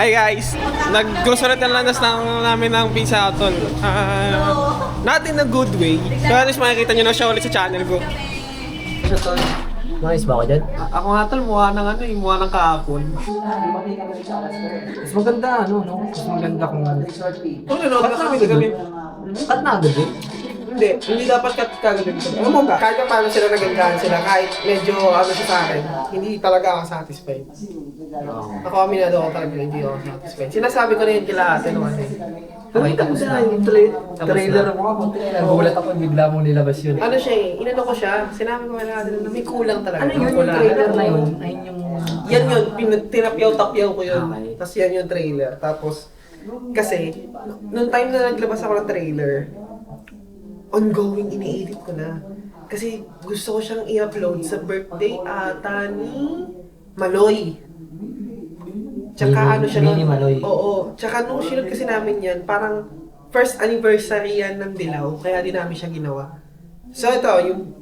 Hi guys! Nag-grocery talanas namin ng Pizza Hut. Not in a good way. So at least makikita nyo na siya ulit sa channel ko. Siya tol. Nice ba ako dyan? Ako nga tol, mukha ng ano eh, mukha ng kahapon. Mas maganda ano, no? Mas maganda kung... Kung nanood na kami kagabi. Cut na agad eh. Hindi dapat kagabi. Alam mo ba, kahit paano sila nagandahan sila, kahit medyo ano siya sa akin, hindi talaga ako satisfied. Ako aminado ako talaga, hindi ako satisfied. Sinasabi ko na yun kila ate no kasi. Okay, tapos na. Yung trailer mo ako. Nagulat ako, bigla mong nilabas yun. Ano siya eh, inano ko siya, sinabi ko kila ate na may kulang talaga. Ano yun yung trailer na yun? Ayun yung... Yan yun, tinapyaw-tapyaw ko yun. Okay. Tapos yan yung trailer. Tapos, kasi, nung time na naglabas ako ng trailer, ongoing ini-edit ko na. Kasi gusto ko siyang i-upload sa birthday ata ni Maloy. Tsaka ano siya Mini Maloy. Oo. Tsaka nung sinod kasi namin yan, parang first anniversary yan ng Dilaw, kaya din namin siya ginawa. So ito,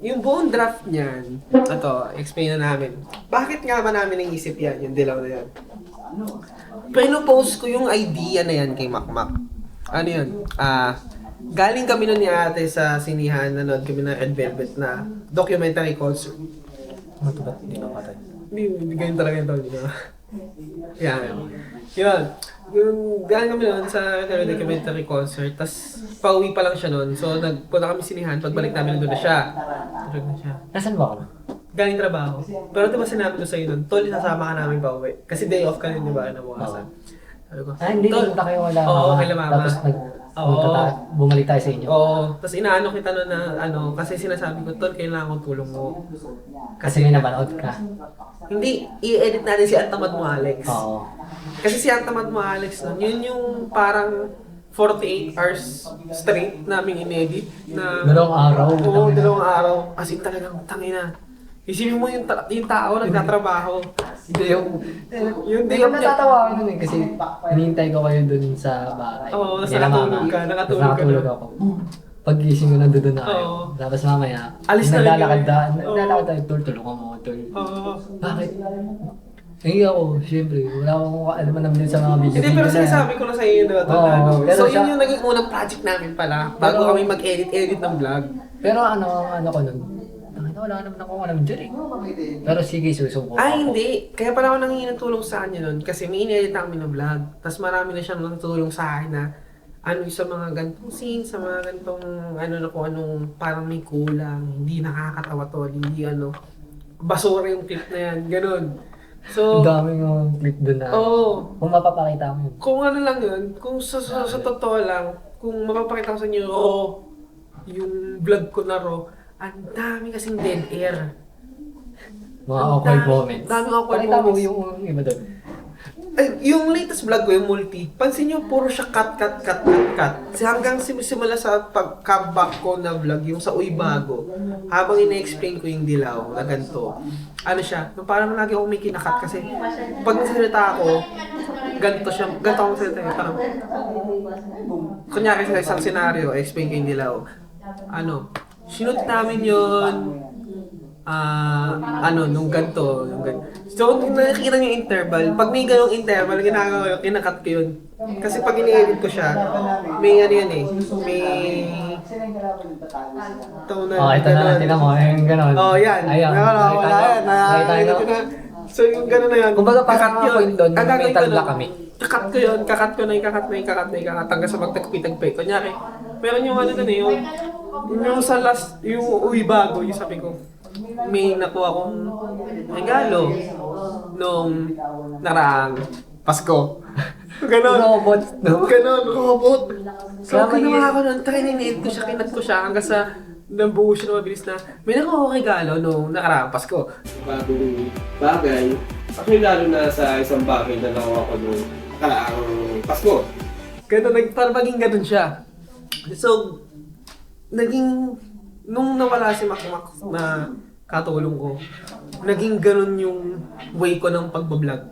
yung buong draft niyan, ito, explain na namin. Bakit nga ba namin naisip yan, yung Dilaw na yan? Pinopost ko yung idea na yan kay Makmak. Ano yun? Galing kami nun ni ate sa sinihan, nanood kami ng Red Velvet na documentary concert. Ano to ba? Hindi na patay. Hindi ganyan talaga yung tawag nila. Yan. Yun. Yung galing kami nun sa documentary concert, tas pauwi pa lang siya nun. So nagpunta kami sinihan, pagbalik namin nandun na siya. Tulog na siya. Nasaan ba ako? Galing trabaho. Pero diba sinabi ko sa'yo nun, Tol, sasama ka namin pauwi. Kasi day off ka rin, di ba, nabukasan. Sabi ko, Hindi, Tol, punta kayo wala. Oo, kila mama. Tapos bumalik tayo sa inyo. Oo. Tapos inaano kita nun na ano, kasi sinasabi ko, Tol, kailangan ko tulong mo. Kasi may napanood ka. Hindi, i-edit natin si Antamad mo, Alex. Oo. Kasi si Antamad mo, Alex, nun, yun yung parang 48 hours straight namin in-edit na... Dalawang araw. Oo, dalawang araw. As in talagang tangina. Isipin mo yung tao nagtatrabaho. Hindi yung... Yung day Hindi off ko niya. natatawa ako nun eh, kasi hinihintay ko kayo dun sa bahay. Oo, tapos Nila nakatulog mama. ka, Tapos nakatulog ka nakatulog na. ako. Pag-gising ko nandun na kayo. Oo. Tapos mamaya, Alis na rin naglalakad kami. naglalakad tayo, tol, tulungan mo, tol. Oo. Bakit? Hindi ako, siyempre, wala akong alam naman sa mga video. Hindi, pero sinasabi ko na sa iyo na ito. Oo, pero So, siya- yun yung naging unang project namin pala. Bago Pero- kami mag-edit ng vlog. Pero ano ko nun, wala naman akong alam dyan eh. Pero sige, susubo Ay, hindi. Kaya pala ako nangingi ng tulong sa kanya nun. Kasi may in-edit na kami ng vlog. Tapos marami na siyang natulong sa akin na ano sa mga gantong scene, sa mga gantong ano na kung anong parang may kulang, hindi nakakatawa to, hindi ano, basura yung clip na yan, ganun. So, Ang daming mga clip dun na. oo. Kung mapapakita mo yun. Kung ano lang yun, kung sa totoo lang, kung mapapakita ko sa inyo, yung vlog ko na raw, ang dami kasing dead air. Mga Ang awkward dami- moments. daming awkward Pakita mo moments. yung iba dun. Ay, yung latest vlog ko, yung multi, pansin nyo, puro siya cut. Hanggang simula sa pagka-back ko na vlog, yung sa Uy Bago, habang ina-explain ko yung Dilaw na ganito, ano siya, yung parang lagi ako may kinakat kasi pag nagsalita ako, ganito ako magsalita, parang, kunyari sa isang scenario, explain ko yung Dilaw, ano, sinut namin yun, nung ganito, yung ganito. So, kung nakikita niyo yung interval, pag may ganong interval, ginagawa ko, kinakat ko yun. Kasi pag ini-edit ko siya, may ano yan eh, may... Toner, Ito na, tinan mo, yung ganon. yan. Ayan, Wala yan. nakita ko. So, yung gano'n na yan. Kumbaga parang kakat mga point doon, Ang gagawin metal ko block nun, kami. Kakat ko yun, kakat hanggang sa magtagpi-tagpi. Kunyari, meron yung ano dun eh, yung sa last, yung Uy Bago, yung sabi ko, may nakuha akong regalo nung naraang Pasko. Ganon. Robot, no? Ganon, robot. So, Kaya ginawa ko nun, kinat ko siya hanggang sa nabuo siya na mabilis na may nakuha akong regalo nung nakaraang Pasko. Bagong bagay. Actually, lalo na sa isang bagay na nakuha ko nung nakaraang Pasko. Ganon, parang maging ganon siya. So, nung nawala si Makmak na katulong ko, naging ganun yung way ko ng pagbablog.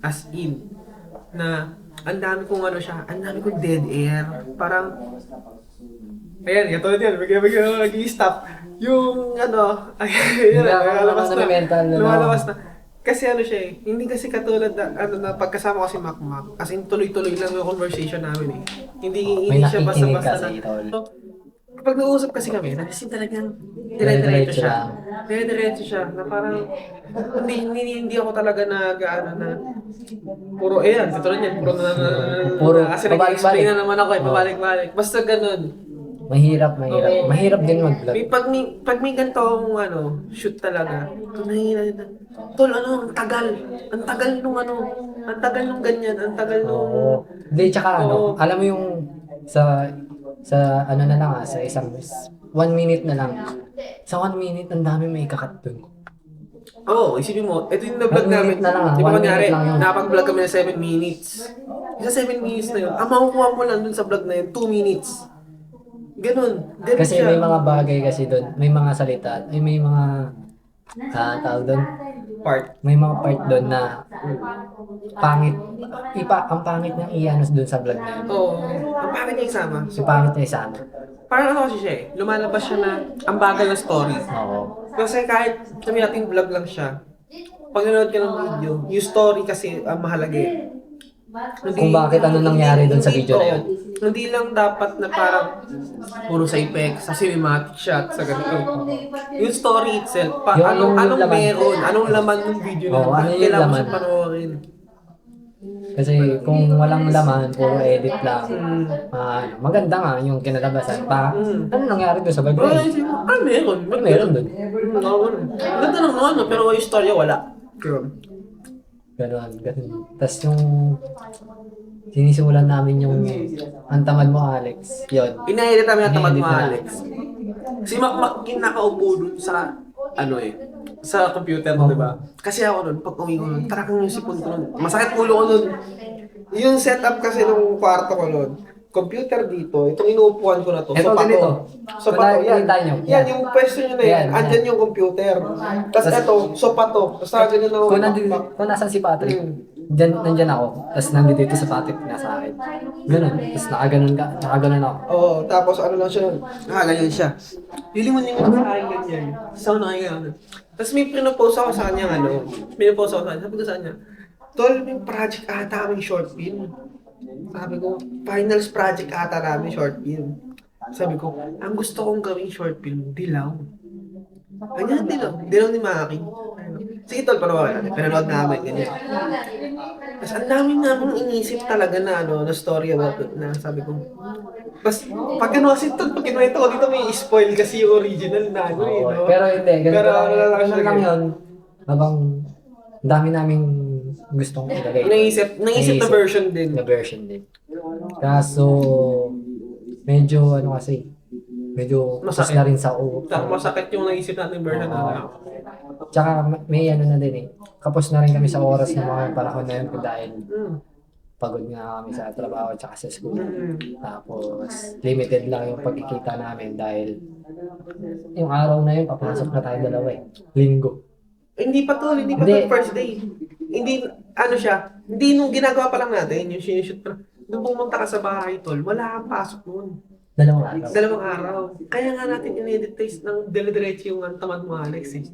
As in, na ang dami kong ano siya, ang dami kong dead air. Parang, ayan, katulad yan, bigla nag-i-stop. Yung ano, ayan, lumalabas na. Mental, Lumalabas na. Kasi ano siya eh, hindi kasi katulad na, ano na pagkasama ko si Makmak, as in tuloy-tuloy lang yung conversation namin eh. Hindi, May hindi siya nakikinig basta-basta kasi, na. tol. So, kapag nag-uusap kasi kami, nagisin talagang Dire-diretso dire-diretso siya. lang. Dire-diretso siya, na parang, hindi ako talaga ano na, puro, ayan, katulad yan, puro Puro kasi pabalik-balik. nag-explain na naman ako eh, Oo. pabalik-balik. Basta ganun. Mahirap. Oo. Mahirap din mag-vlog. Pag may ganito akong shoot talaga, ito nahihina na, tol, ang tagal. Ang tagal nung ang tagal nung ganyan, ang tagal nung, Oo. Hindi, tsaka oo, alam mo yung sa ano na lang sa isang 1 minute na lang. Sa 1 minute, ang dami may kakat dun. Oo, isipin mo, ito yung na-vlog 1 namin. minute na lang, Di ba 1 kunyari, minute lang yun. nakapag-vlog kami ng 7 minutes. Sa 7 minutes na yun, ang makukuha mo lang dun sa vlog na yun, 2 minutes. Ganun Kasi siya. may mga bagay kasi doon, may mga salita, may mga tawag doon, Part. may mga part doon na pangit, ang pangit niyang iyanos doon sa vlog na yun. Oo, ang pangit niya isama. So pangit niya isama. Parang ano kasi siya eh, lumalabas siya na ang bagal ng story. Oo. Kasi kahit sabi natin vlog lang siya, pag nanonood ka ng video, yung story kasi ang mahalaga eh. Kung bakit ano nangyari doon sa video na yun. Hindi lang dapat na parang puro sa effects, sa cinematic shot, sa ganito. Yung story itself, Yung anong laman. meron, anong laman ng video na Oo, ano yung kailangan mo laman? siya panoorin. Kasi kung walang laman, puro edit lang, maganda nga yung kinalabasan. Ano nangyari doon sa vlog Bro, na yun? isip mo, meron. Ano meron doon? Ganda lang naman, pero yung istorya wala. Ganon. Tapos yung sinisimulan namin yung ang tamad mo, Alex. Yun. Inaedit namin ang tamad mo, Ini-edit na. Alex. Si Makmak kinakaupo dun sa, sa computer mo, di ba? Kasi ako nun, pag uwi ko nun, talagang yung sipon ko nun. Masakit ulo ko nun. Yung setup kasi nung kwarto ko nun, computer dito, itong inuupuan ko na to. Eto, sopa ganito. to. Sopa to. Yan, Nakikita nyo. yan, yung pwesto nyo na yan. Yan, Andyan yan. yung computer. Tapos Tas- ito, sopa to. Tapos ganyan ako. Kung nasan si Patrick, nandyan ako. Tapos nandito dito sa Patrick, nasa akin. Ganun. Tapos nakaganon ako. Oo, tapos ano lang siya nun. Ganyan siya. Lilimon yung sa akin ganyan. So, ganyan. Tapos may pinopost ako sa kanya, pinopost ako sa kanya. Sabi ko sa kanya, tol, may project ata kaming short film. Sabi ko, finals project ata namin short film. Sabi ko, ang gusto kong gawing short film, Dilaw. Ganyan, Dilaw ni Maki. Sige tol, pinanood namin, ganyan. Tapos ang dami namang inisip talaga na na story about it na sabi ko. Bas, pag kasi tol, pag kinuwento ko dito may spoil kasi yung original na no? Pero hindi, ganun Pero lang, ano lang ganun siya, lang yun. Habang dami naming gustong ilagay. Naisip na version din. Na version din. Kaso, medyo medyo Masakit. masakit na rin sa Masakit yung naisip natin version na. Tsaka may na din eh. Kapos na rin kami sa oras ng mga panahon na yun dahil pagod nga kami sa trabaho at sa school. Tapos, limited lang yung pagkikita namin dahil yung araw na yun, papasok na tayo dalawa eh. Linggo. Hindi pa tol first day. Hindi, hindi nung ginagawa pa lang natin, yung sinushoot pa. Nung pumunta ka sa bahay tol, wala kang pasok noon. Dalawang araw. Kaya nga natin in-edit taste ng dire-diretso yung tamad mo, Alex eh.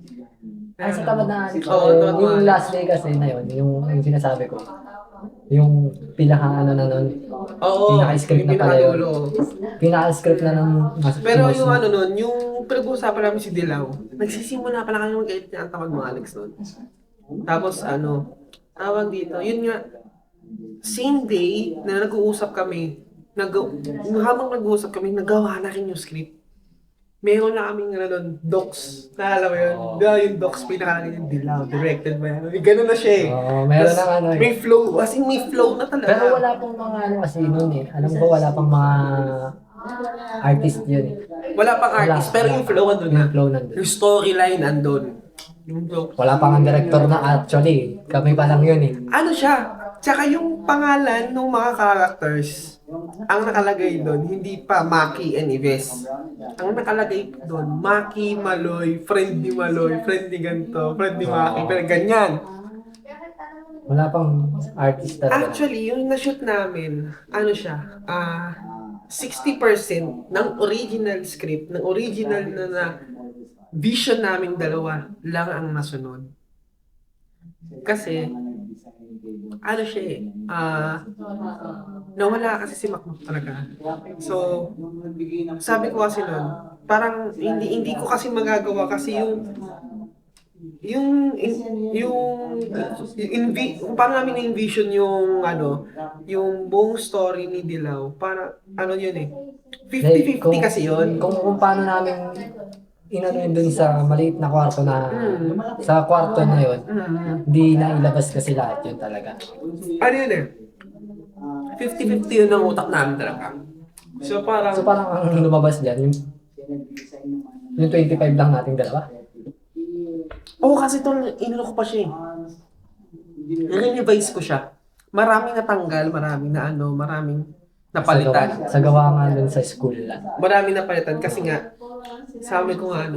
Sa tamad na Alex. Oo, tamad mo, Yung Alex. last day kasi na yun, yung sinasabi ko. Yung pinaka na nun. Oo, Pinaka-script na yung pala yun. pinakadulo. Pinaka-script na ng Pero yung nun, yung pinag-uusapan namin si Dilaw, nagsisimula pa lang kami mag-edit niya ang tamad mo, Alex nun. Tapos tawag dito, yun nga, same day na nag-uusap kami, habang nag-uusap kami, nagawa na rin yung script. Meron na kaming docs. Naalala mo yun? Yung docs, pinakalagay yung Dilaw, directed ba yan? Ganun na siya eh. Oo, meron Tas, na may flow, kasi may flow na talaga. Pero wala pong mga kasi nun eh. Alam ko wala pang mga artist yun eh. Wala pang artist, pero yung flow andun na. Yung flow nandun. Yung storyline andun. Yung flow. Wala pang ang director na actually. Kami pa lang yun eh. Ano siya? Tsaka yung pangalan ng mga characters, ang nakalagay doon, hindi pa Maki and Ives. Ang nakalagay doon, Maki, Maloy, friend ni ganito, friend ni Maki, pero ganyan. Wala pang artist talaga. Actually, yung na-shoot namin, 60% ng original script, ng original na vision namin dalawa lang ang nasunod. Kasi, ano siya eh, nawala kasi si Makmak talaga. So, sabi ko kasi nun, parang hindi ko kasi magagawa kasi kung paano namin na-envision yung yung buong story ni Dilaw, para ano yun eh, Like, 50-50 kasi yun. kung paano namin inano yun dun sa maliit na kwarto na, sa kwarto na yun, hindi na ilabas kasi lahat yun talaga. Ano yun eh, 50-50 yun ang utak namin talaga. So parang, So parang ang lumabas dyan, yung 25 lang nating dalawa. kasi ito, inano ko pa siya eh. I-revise ko siya. Maraming natanggal, maraming napalitan. Sa gawa nga dun sa school lang. Maraming napalitan kasi nga, sabi ko nga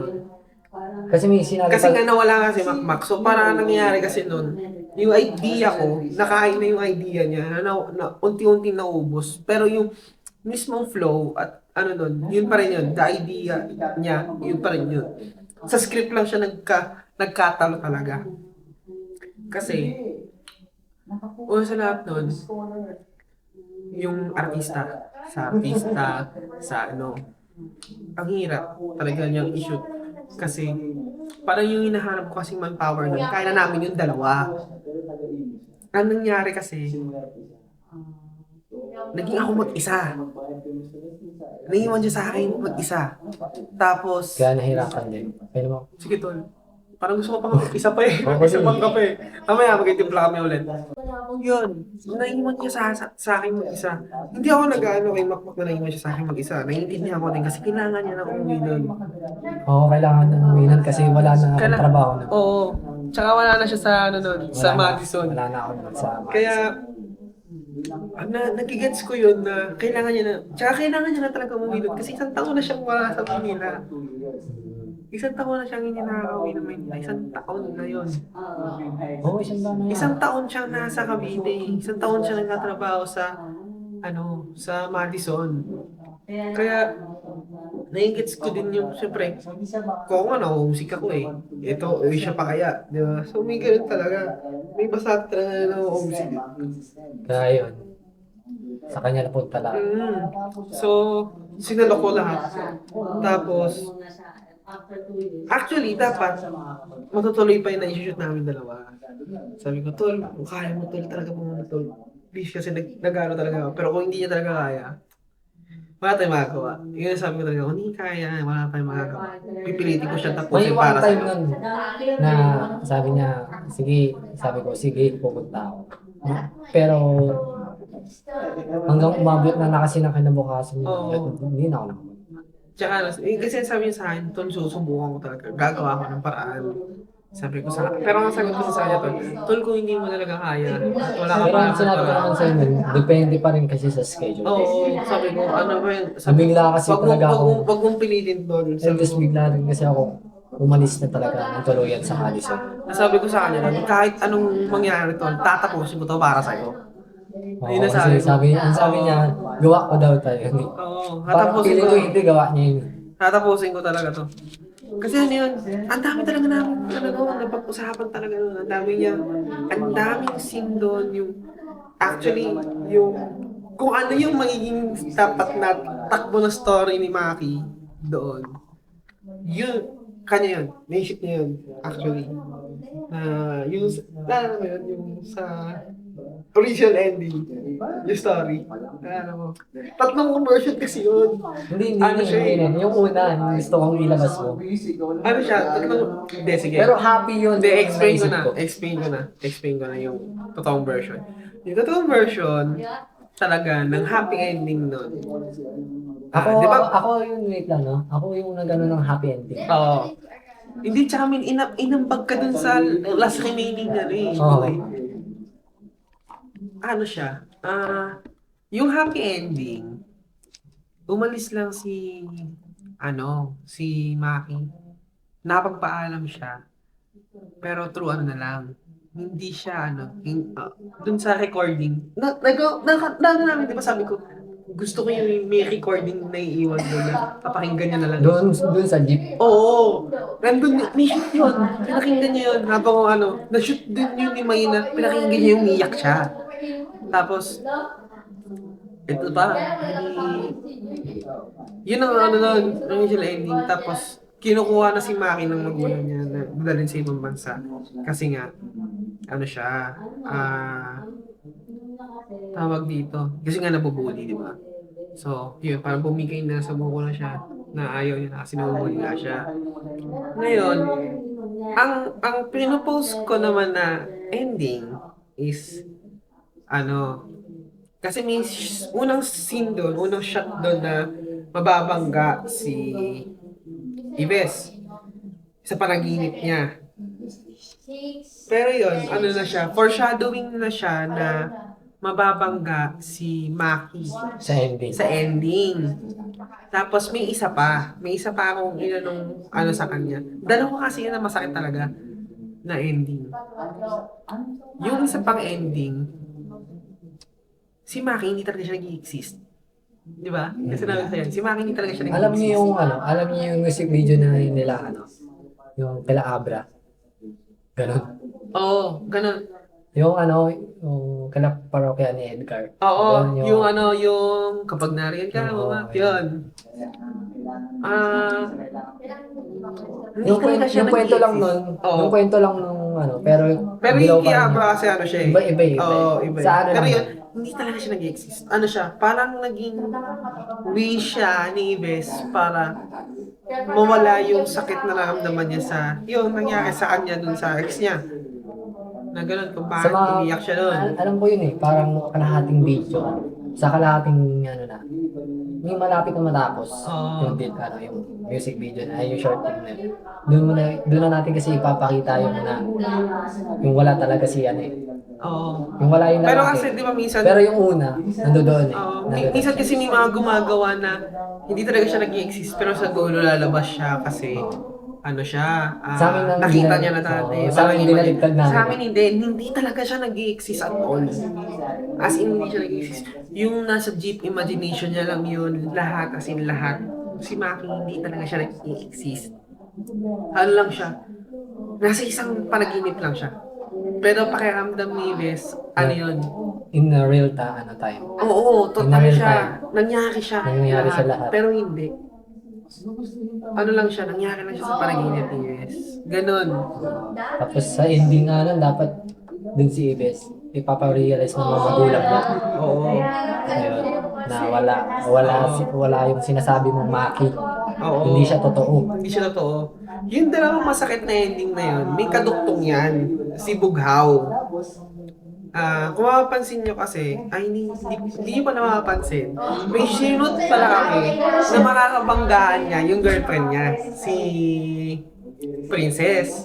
Kasi may sinabi kasi nga nawala nga si Makmak. So parang nangyayari kasi nun, yung idea ko, nakain na yung idea niya, unti-unti naubos. Pero yung mismong flow at nun, yun pa rin yun. The idea niya, yun pa rin yun. Sa script lang siya nagkatalo talaga. Kasi, una sa lahat nun, yung artista, ang hirap talaga niyang i-shoot. Kasi, parang yung hinahanap ko kasing manpower nun, kaya na namin yung dalawa. Ang nangyari kasi, naging ako mag-isa. Naiwan siya sa akin mag-isa. Tapos, kaya nahirapan din. Pero mo, sige tol, parang gusto ko pang isa pa eh. Oo, Isa sige. pang kape. Mamaya magtitimpla kami ulit. Yun, naiwan niya sa akin mag-isa. Hindi ako nag-ano kay Makmak na naiwan siya sa akin mag-isa. Naiintindihan ko din kasi kailangan niya na umuwi nun. oo, kailangan na uminan kasi wala na akong trabaho na. Oo. Tsaka wala na siya sa sa Madison. Wala na ako nun sa Madison. Kaya, nagigets ko yun na kailangan niya na, tsaka kailangan niya na talaga umuwi nun kasi isang taon na siyang wala sa Manila. Isang taon na siyang hindi nakakauwi ng Manila. Isang taon na yun. Oo, isang taon na yan. Isang taon siyang nasa Cavite. Isang taon siya nagtatrabaho sa Madison. Kaya, nai-gets ko din yung, siyempre, kung homesick ako eh. Ito, siya pa kaya, di ba? So, may ganun talaga. May basa talaga na homesick. Kaya yun. Sa kanya na punta lahat. So, sinalo ko lahat. Tapos, actually, dapat, matutuloy pa yung na-shoot namin dalawa. Sabi ko, Tol, kung kaya mo, Tol, talaga mo, Tol. Please, kasi nag-ano talaga ako. Pero kung hindi niya talaga kaya, wala tayong magagawa. Yun sabi ko talaga, kung hindi kaya, wala tayong magagawa. Pipilitin ko siya May tapusin one para time sa'yo. nun na sabi niya, sabi ko, sige, pupunta ako. Pero hanggang umabot na kasi na kinabukasan niya, Oo. hindi na ako nakapunta. Tsaka, kasi sabi niya sa akin, Tol, susubukan ko talaga. Gagawa ko ng paraan. Sabi ko pero ang sagot ko sa kanya, Tol, kung hindi mo talaga kaya, at wala ka Pero pa ang sinabi ko naman sa inyo, depende pa rin kasi sa schedule. Oo, sabi ko, ano ba yun? Nabigla kasi talaga ako. Wag mong pilitin doon. And just bigla rin kasi ako umalis na talaga ng tuluyan sa Madison. Sabi ko sa kanya, kahit anong mangyari to, tatapusin ko to para sa'yo. Oo, Ayun na kasi sabi ko. ang sabi niya, gawa ko daw tayo. Oo, Parang tatapusin feeling ko. ko hindi gawa niya yun. Tatapusin ko talaga to. Kasi ano yun, ang dami talaga namin, napag-usapan talaga nun. Ang daming scene doon, actually, kung ano yung magiging dapat na takbo na story ni Maki doon. Kanya yun, naisip niya yun, actually. Alam mo yun, yung sa original ending, yung story. Alam mo, tatlong version kasi yun. Hindi, Ano siya eh? hindi. Yung una, yung gusto kong ilabas mo. Ano siya, hindi, sige. Pero happy yun. Hindi, yung explain naisip ko. Explain ko na yung totoong version. Yung totoong version, talaga, ng happy ending nun. Di ba? Ako yung wait lang, no? Ako yung nagano ng happy ending. Oo. Hindi, tsaka inambag ka dun sa last remaining na rin. Oo. Ano siya? Yung happy ending, umalis lang si Maki. Napagpaalam siya. Pero true na lang. Hindi siya dun sa recording. Namin, di ba sabi ko, gusto ko yung may recording na iiwan doon na papakinggan niya na lang. Doon sa jeep. Oo. Nandun, may shoot yun. Pinakinggan niya yun. Habang na-shoot din yun ni Mayna. Pinakinggan niya yung umiyak siya. Tapos, ito pa, yun ang initial ending. Tapos, kinukuha na si Maki ng magulang niya na dalhin sa ibang bansa. Kasi nga, siya, tawag dito. Kasi nga nabubuli, di ba? So, yun, parang bumigay na sa buko na siya na ayaw niya kasi nabubuli nga siya. Ngayon, ang pinopost ko naman na ending is, kasi may unang scene doon, unang shot doon na mababangga si Ives sa panaginip niya. Pero yun, na siya, foreshadowing na siya na mababangga si Maki Sa ending. sa ending. Tapos may isa pa akong inanong sa kanya. Dalawa kasi yun na masakit talaga na ending. Yung isa pang ending, si Maki hindi talaga siya nag-i-exist. Di ba? Kasi namin sa'yo, si Maki hindi talaga siya nag-i-exist. Alam niyo yung music video na nila, yung kila Abra. Ganon. Oo, ganun. Yung kila parokya ni Edgar. Oo, Ganon yung kapag nariyan ka, Oo, yun. Yung kwento lang nun, yung kwento lang nung pero yung pa rin Kiabra niya. kasi siya eh. Iba eh. Oo, iba. Sa ano Pero lang yun, hindi talaga siya nag-exist. Siya, parang naging wish siya ni Ives para mawala yung sakit na naramdaman niya sa, yung nangyari sa kanya dun sa ex niya. Na ganun, kung bakit umiyak siya doon. Alam ko yun parang kalahating video. Sa kalahating may malapit na matapos yung music video yung short film na yun. Doon na natin kasi ipapakita yung wala talaga si Oo. Yung wala yung Pero lalaki. kasi di ba minsan, Pero yung una, nandoon minsan kasi may mga gumagawa na hindi talaga siya nag-i-exist pero sa dulo lalabas siya kasi siya, Sa amin nakita niya na dati. sa amin dinaligtad namin. Sa amin hindi talaga siya nag-i-exist at all. As in, hindi siya nag-i-exist. Yung nasa jeep imagination niya lang yun, lahat, as in lahat. Si Maki, hindi talaga siya nag-i-exist. Lang siya, nasa isang panaginip lang siya. Pero pakiramdam ni Ives, yun? In a real time. Oo, total siya. Nangyari siya. Nangyari siya lahat. Pero hindi. Lang siya, nangyari lang siya sa panaginip ni Ives. Ganon. Tapos sa ending dapat dun si Ives, ipaparealize ng mga magulang niya. Oo. Ayun, na wala yung sinasabi mong Maki. Oo. Hindi siya totoo. Hindi siya totoo. Yung dalawang masakit na ending na yun, may kaduktong yan. Si Bughaw. Kung mapapansin nyo kasi, hindi nyo pa napapansin, may sinunod pala kami na makakabanggaan niya yung girlfriend niya, si Princess.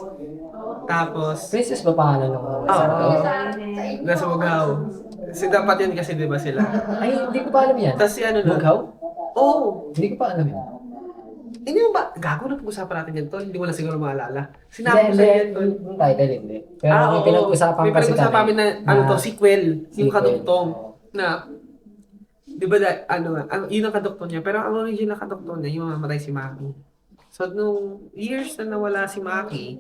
Tapos, Princess ba pangalan ng nasa Bughaw. Kasi dapat yun kasi diba sila. Ay, hindi ko pa alam yan. Tapos si Bughaw? Oo. Hindi ko pa alam yan. Hindi mo ba? Gago na pag-usapan natin yan, Tol. Hindi mo na siguro maalala. Sinabi ko sa yan, Tol. Yung title hindi. Pero may pinag-usapan may kasi pinag-usapan kami na sequel. Yung Sequel. kadugtong. Na, di ba, yun ang kadugtong niya. Pero ang original kadugtong niya, yung mamatay si Maki. So, nung years na nawala si Maki,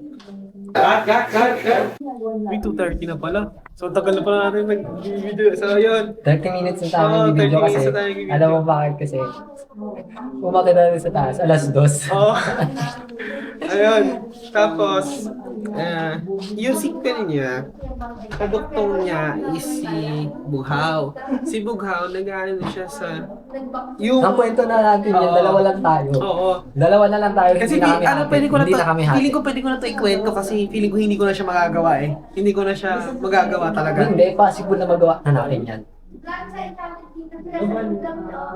may 2:30 na pala. So, tagal na pala natin nag-video. So, yun. 30 minutes na tayo ng video 30 kasi. minutes na tayo nag-video. Alam mo bakit kasi? Umakit na rin sa taas, 2:00. Oo. Ayun. Tapos, yung sequel niya, kaduktong niya is si Bughaw. Si Bughaw, nag-ano siya sa... Ang kwento na natin yun, dalawa lang tayo. Oo. Dalawa na lang tayo, Kasi hindi na kami happy. pwede ko na Hindi to, na kami happy. feeling ko pwede ko na to ikwento kasi feeling ko hindi ko na siya magagawa eh. Hindi ko na siya magagawa talaga. Hindi, possible na magawa na natin yan.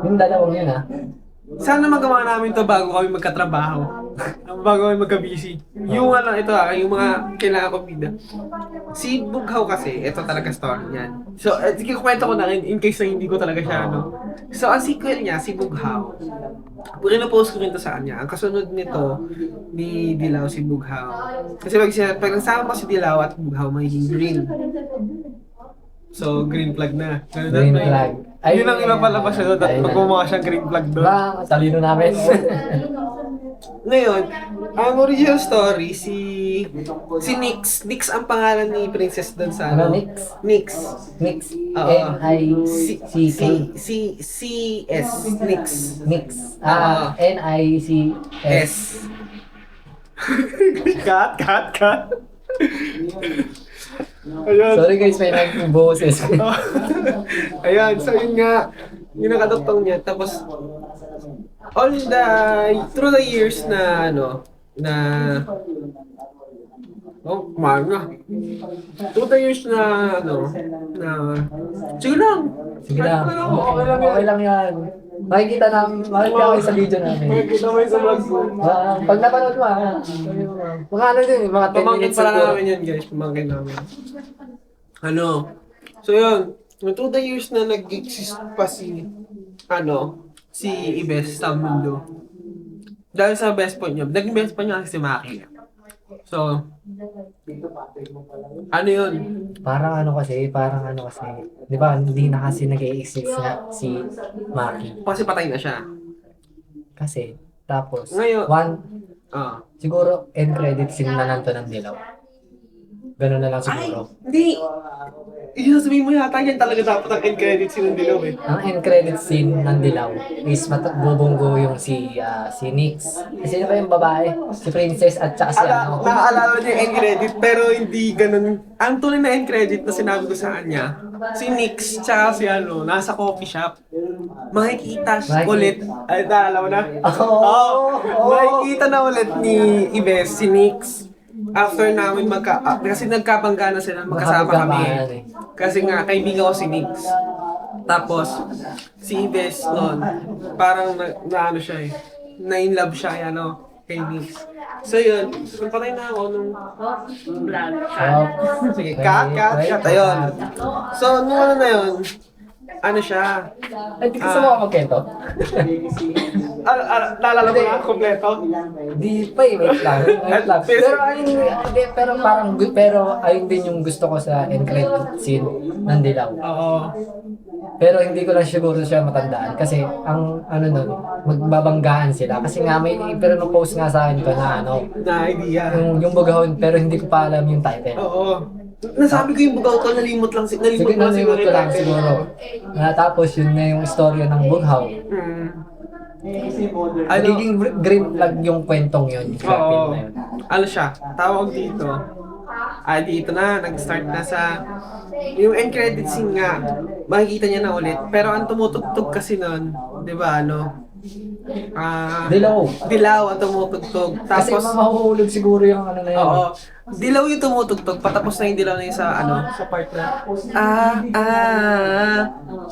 Yung dalawang yun Sana magawa namin to bago kami magkatrabaho. Bago kami magka-busy. Yung yung mga kailangan ko bida. Si Bughaw kasi, ito talaga story niyan. So, kikwento ko na in case na hindi ko talaga siya, So, ang sequel niya, si Bughaw. Pinapost ko rin to sa kanya. Ang kasunod nito, ni Dilaw si Bughaw. Kasi pag nagsama ko si Dilaw at Bughaw, magiging green. So, green flag na. Ganun Green na, flag. Ay, yun ang iba pala pa siya doon. At ayun na. magmumukha siyang green flag doon. Ba, talino namin. Ngayon, ang original story, si Nix. Nix ang pangalan ni Princess doon sa Ano, ano? Nix? Nix. Nix. Oo. N-I-C-K. C-S. Nix. Nix. Oo. N-I-C-S. S. Cut. Ayun. Sorry guys, may nag-boses. Ayan, so yun nga, yung nakadoktong niya. Tapos, through the years na, kumain na. Through the years na, sige lang. Sige lang. Okay lang yan. Okay lang yan. Makikita kayo sa video namin. Makikita mo yung sa vlog ko. Pag napanood mo, mga ano din, mga 10 Pamangkin minutes pala siguro. namin yan, guys. Pamangkin namin. So yun, through the years na nag-exist pa si Ibes sa mundo. Dahil sa best friend niya, naging best friend niya kasi si Maki. So, ano yun? Parang ano kasi, di ba, hindi na kasi nag-i-exist na si Maki. Kasi patay na siya. Kasi, tapos, Ngayon- Ah. siguro, end credit scene na lang to ng Dilaw. Ganun na lang siguro. Hindi! Yung sabihin mo yata yan talaga dapat ang end credit scene ng Dilaw eh. Ang end credit scene ng Dilaw is bubunggo yung si Nix. Sino ba yung babae? Si Princess at saka si Naaalala niya yung end credit pero hindi ganun. Ang tunay na end credit na sinabi ko sa kanya, si Nix tsaka si nasa coffee shop. Makikita ulit. Ay, naalala mo na? Oo. Makikita na ulit ni Ibes, si Nix. After namin kasi nagkabangga na sila, magkasama kami. Magkabanggaan eh. Kasi nga, kaibigan ko si Nix. Tapos, si Ibes noon, parang na siya eh. Na-in-love siya, kay Nix. So yun, patay na ako nung vlog. Sige, cut. Ayun. So, nung na yun, siya. Ay, di gusto mo ako magkwento? Naalala mo na, kompleto? Di pa eh, wait lang. Pero ayun din yung gusto ko sa end credit scene ng Dilaw. Oo. Pero hindi ko lang siguro siya matandaan kasi ang nun, magbabanggaan sila. Kasi nga may post nga sa akin ko na Na idea. yung bugahon pero hindi ko pa alam yung title. Oo. Nasabi ko yung bugaw ko, nalimot lang Sige, siguro nalimot ko lang yung siguro. Tapos yun na yung istorya ng bughaw. Hmm. Nagiging green flag yung kwentong yun. Yung film Oo. na yun. Siya, tawag dito. Dito na, nag-start na sa yung end credit scene nga. Makikita niya na ulit. Pero ang tumutugtog kasi nun, di ba, Dilaw ang tumutugtog. Kasi Tapos, mahuhulog siguro yung na yun. oo. Dilaw yung tumutugtog. Patapos na yung dilaw na yung sa part na.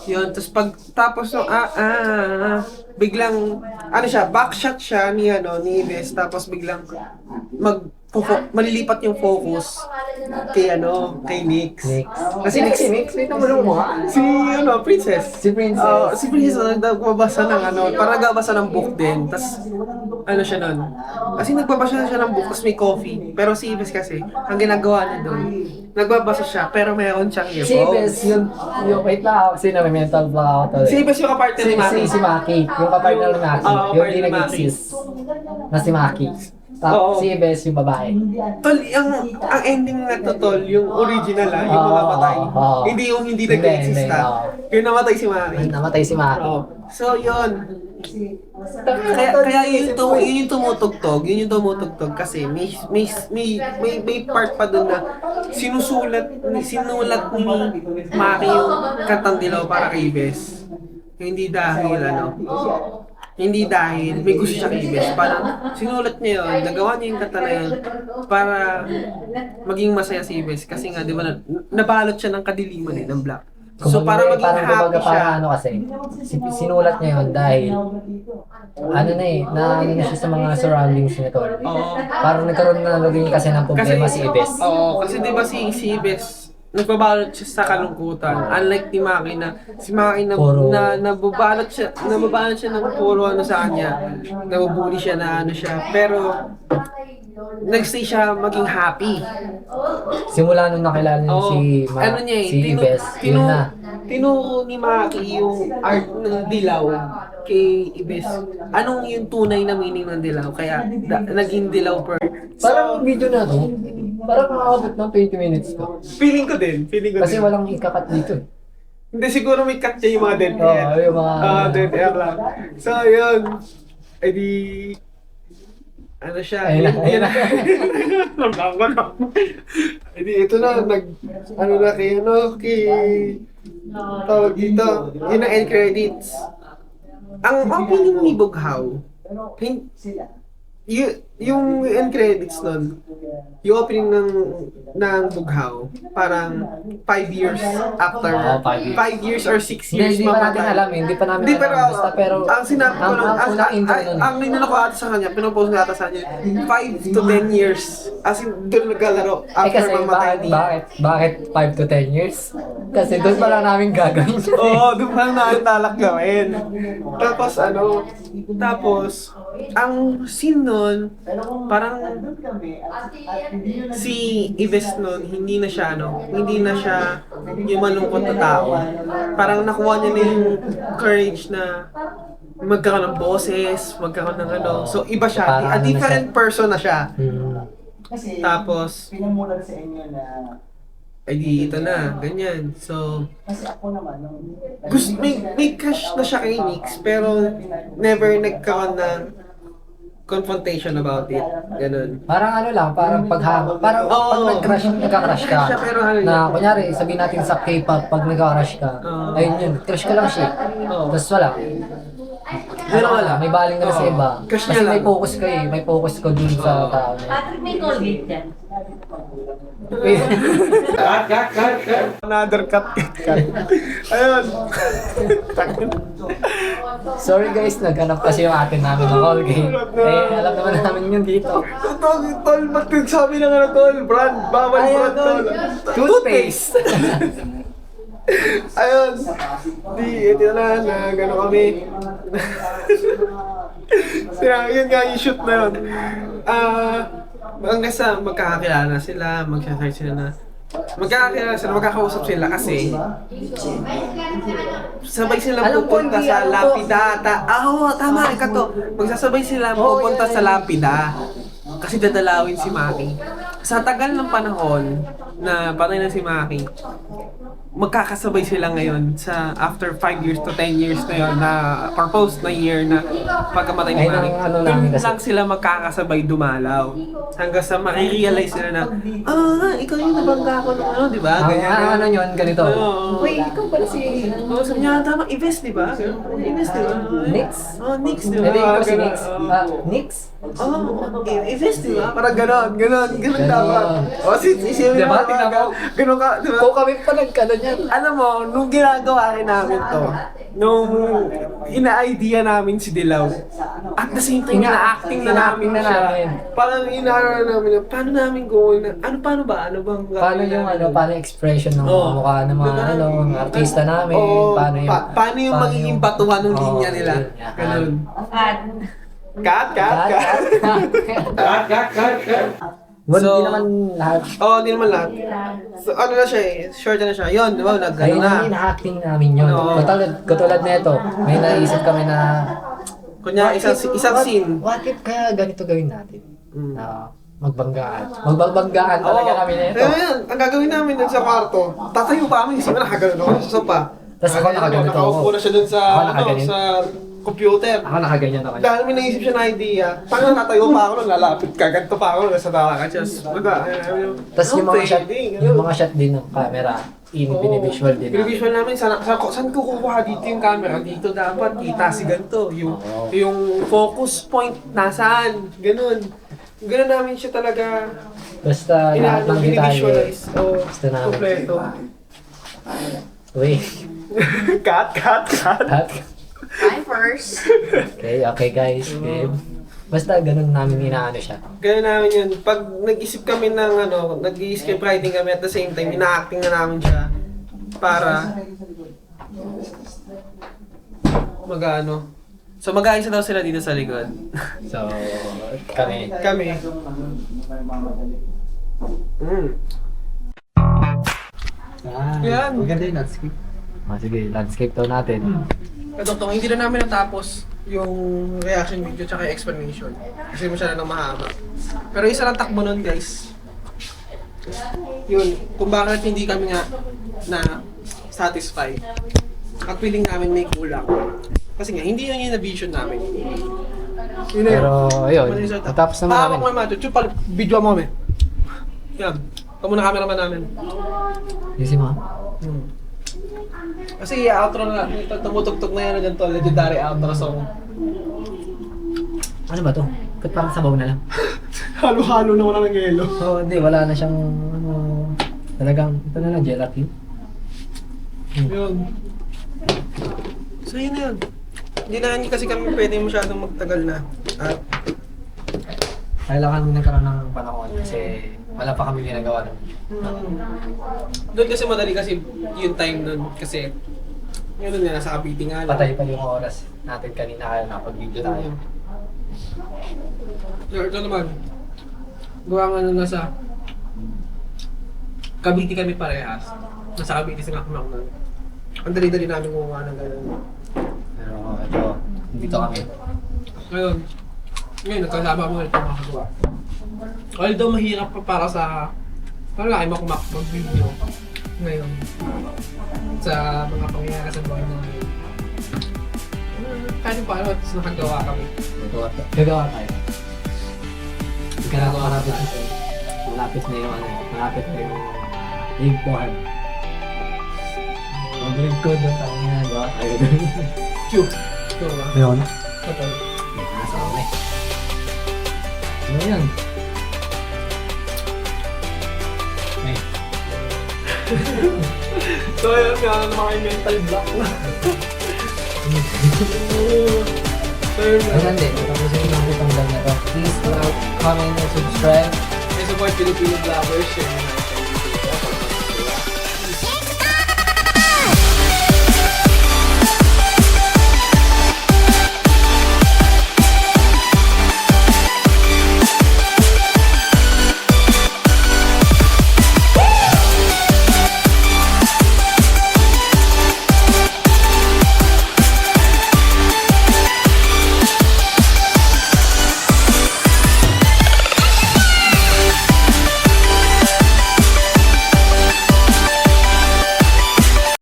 Yun. Tapos tapos biglang, backshot siya ni Ives. Tapos biglang, malilipat yung focus kay Nix. Kasi Nix, Wait, namulong mo ha? si Princess. Si Princess. Si Princess nagbabasa ng parang nagbabasa ng book din. Tapos siya nun. Kasi nagbabasa siya ng book tapos may coffee. Pero si Ives kasi, ang ginagawa niya doon, nagbabasa siya pero mayroon siyang Si Ives, yung wait lang kasi na may mental block ako to. Si Ives yung kapartner ni Maki. Si Maki. Yung kapartner ni Maki. Oo, Yung kapartner hindi ni Maki. nag-exist. Na si Maki. Oo. Tapos si Ives yung babae. Tol, ang ending na to, Tol, yung original yung mga patay. Oo. Hindi yung hindi Hindi, nag-exist hindi, oo. Yung namatay si Maki. Namatay si Maki. Oo. So, yun. Kaya yun yung tumutugtog kasi may part pa doon na sinulat ni Maki yung kantang Dilaw para kay Ives. Hindi dahil may gusto siya kay Ives. Parang sinulat niya yun, nagawa niya yung kanta na yun para maging masaya si Ives. Kasi nga, di ba, nabalot siya ng kadiliman ng black. So, para maging happy siya. Kasi sinulat niya yun dahil na siya sa mga surroundings nito. Oo. Parang nagkaroon na rin kasi ng problema si Ives. Oo, kasi di ba si Ives, nagbabalot siya sa kalungkutan. Unlike ni Maki si Maki nababalot siya ng puro sa kanya. Nabubuli siya na siya. Pero, nag-stay siya maging happy. Simula nung nakilala niya Oo. Ano niya eh, si Ives, yun na. tinuro ni Maki yung art ng dilaw kay Ibes. Anong yung tunay na meaning ng dilaw? Kaya naging dilaw per. Parang video na to, parang makakabot ng 20 minutes to. Feeling ko din. Kasi walang ikakat dito eh. Hindi, siguro may cut niya yung mga dead air. Oo, yung mga... Dead air lang. So, yun. Eh di... Ano siya? Ayun na. Nagkakawa na. Eh di, ito na. Ano na kay tawag dito. Yun ang end credits. Ang opening ni Bughaw, yung end credits nun, yung opening ng Bughaw, parang 5 years after, Oo, 5 5 years or 6 years Hindi pa natin alam eh, hindi pa namin alam. Basta pero, ang sinabi ko lang, ang unang intro nun. ang ninuna ko ata sa kanya, pinopose nga ata sa kanya, 5 to 10 years, as in, doon naglalaro, Eh kasi after mamatay ni. bakit 5 to 10 years? Kasi doon pa lang namin gagawin yun. Oo, doon pa lang namin talak gawin. Tapos, ang scene nun, parang si Ives nun, hindi na siya yung malungkot na tao. Parang nakuha niya na yung courage na magkaroon ng boses, magkaroon ng ano. So, iba siya. Parang A ano different na person na siya. Kasi, Tapos, pinamulan sa inyo na... ay di, ito na, ganyan. So, Kasi ako naman, nung... may crush na siya kay Nix, pero never nagkaroon ng confrontation about it. Ganun. Parang ano lang, parang parang Oo. pag nagka-crush ka, Siya, pero ano na kunyari, sabihin natin sa K-pop, pag nagka-crush ka, Oo. ayun yun, crush ka lang siya. Oo. Tapos wala. Pero wala. May baling na sa Oo. iba. Crush Kasi niya lang. may focus ka eh, may focus ko dun sa Oo. tao na. Patrick, may Colgate dyan. Another cut. Ayun. Sorry guys, naghanap kasi yung atin namin ng Colgate. Eh, alam naman namin yun dito. Tol, ba't sabi na nga na tol? Brand, bawal brand tol. Toothpaste! Ayun. Ito na gano'n kami. Yun nga yung shoot na yun. Hanggang sa magkakakilala na sila, magkakakilala sila na. Magkakakilala sila, magkakausap sila kasi sabay sila Alam ko, pupunta hindi, sa alam ko. Lapida. Oo, tama, ikato. Magsasabay sila pupunta yeah, sa Lapida. Kasi dadalawin si Maki. Sa tagal ng panahon na patay na si Maki, magkakasabay sila ngayon sa after 5 years to 10 years na yun na proposed na year na pagkamatay ni Ayun Maki. ang ano namin Doon kasi. lang sila magkakasabay dumalaw. Hanggang sa marirealize sila na, ikaw yung nabangga ko ng ano, di ba? Ang ano yun, ganito. Oo. Wait, ikaw pala si... Oo, sabi niya, tama, Ives, di ba? Ives, di ba? Nix? Oo, Nix, di ba? Hindi, ikaw si Ganun. Nix. Nix? Ives, di ba? Parang ganon dapat. O, isipin Diba? mo, Tingnan mo. ganon ka, di ba? Kung kami pa nagkano niyan. Alam mo, nung ginagawa rin namin to, nung ina-idea namin si Dilaw, at the same time, ina-acting na namin na siya. namin. Parang ina-acting na namin na, paano namin gawin na, paano ba? Ano bang gagawin Paano yung namin? paano yung expression ng Oo. mukha ng mga Diba? mga artista namin, Oo, paano yung paano yung magiging batuhan ng linya Oo, nila? yun, yan. Ganun. At Cut. Well, So- hindi naman lahat. Oo, hindi naman lahat. So, ano na siya short na siya. Yun, di ba? Ayun Nag-ano na. ang ina-acting namin yun. Oo. Katulad nito, may naisip kami na Kunya, isang scene. What if kaya ganito gawin natin? Mm. Na magbanggaan. Magbanggaan talaga kami nito. Ayun, ang gagawin namin dun sa kwarto, tatayo pa kami, kasi nakagano ako sa sopa. Tas ako nakaganito ako. Nakaupo na siya dun sa, Ako nakaganito. sa computer. Ako nakaganyan ako. Dahil may naisip siya na idea, tangang natayo pa ako nun, lalapit ka, ganito pa ako nun, sa talaga. Just, Tapos yung mga shot din ng camera, binivisual din. Binivisual namin, saan ko kukuha dito yung camera? Dito dapat, kita si ganito. Yung focus point, nasaan? Ganun. Ganun namin siya talaga, Basta lahat ng detalye. binivisualize. Oo, Basta namin. kompleto. Wait. Cut. I'm first. Okay guys. Okay. Basta ganun namin inaano siya. Ganun namin yun. Pag nag-isip kami ng nag-i-script writing kami at the same time, ina-acting na namin siya para So mag-aayos na daw sila dito sa likod. So, kami. Kami. Yan. Maganda yung landscape. Sige, landscape daw natin. Kadoktong, hindi na namin natapos yung reaction video tsaka yung explanation. Kasi masyado nang mahaba. Pero isa lang takbo nun, guys. Yun, kung bakit hindi kami nga na satisfied. At feeling namin may kulang. Kasi nga, hindi yun yung na-vision namin. Yun na yun. Pero, ayun, Result. natapos naman Hawak namin. mo yung mato. Chupal, video mo kami. Yan. Ito muna cameraman namin. Easy mo. Kasi outro na lang. Ito, tumutugtog na yan dyan to. Legendary outro song. Ano ba to? Ba't parang sabaw na lang? Halo-halo na wala ng yelo. So, hindi, wala na siyang, ano, talagang, ito na lang, gelatin. Yun. So yun na yun. Hindi na kasi kami pwede masyadong magtagal na. At Kailangan nagkaroon ng panahon kasi wala pa kami ginagawa nun. doon kasi madali kasi yung time doon. Kasi yun nga, nasa Cavite nga lang. Patay pa yung oras natin kanina kaya nakapag-video tayo. Ito naman. Gawa nga nung nasa Cavite kami parehas. Nasa Cavite si Macmac nun. Ang dali-dali namin kumuha ng gano'n. Pero ito, dito kami. Ngayon, nagkasama mo ulit ang makagawa. Although mahirap pa para sa kay Macmac mag-video ngayon sa mga pangyayari sa buhay namin. Kahit paano, at nakagawa kami. Gagawa tayo. Gagawa natin ito. Malapit na yung ano, malapit na yung live farm. Mag-live ko doon tayo ginagawa tayo doon. Cute. Ito ba? Ayun. Ito. Nasa kami. Ano yan? Ay. So ayun nga, ano mga mental block na. So yun nga. Ayan din, tapusin lang itong vlog na to. Please like, comment, and subscribe. May support Filipino vloggers, share nyo na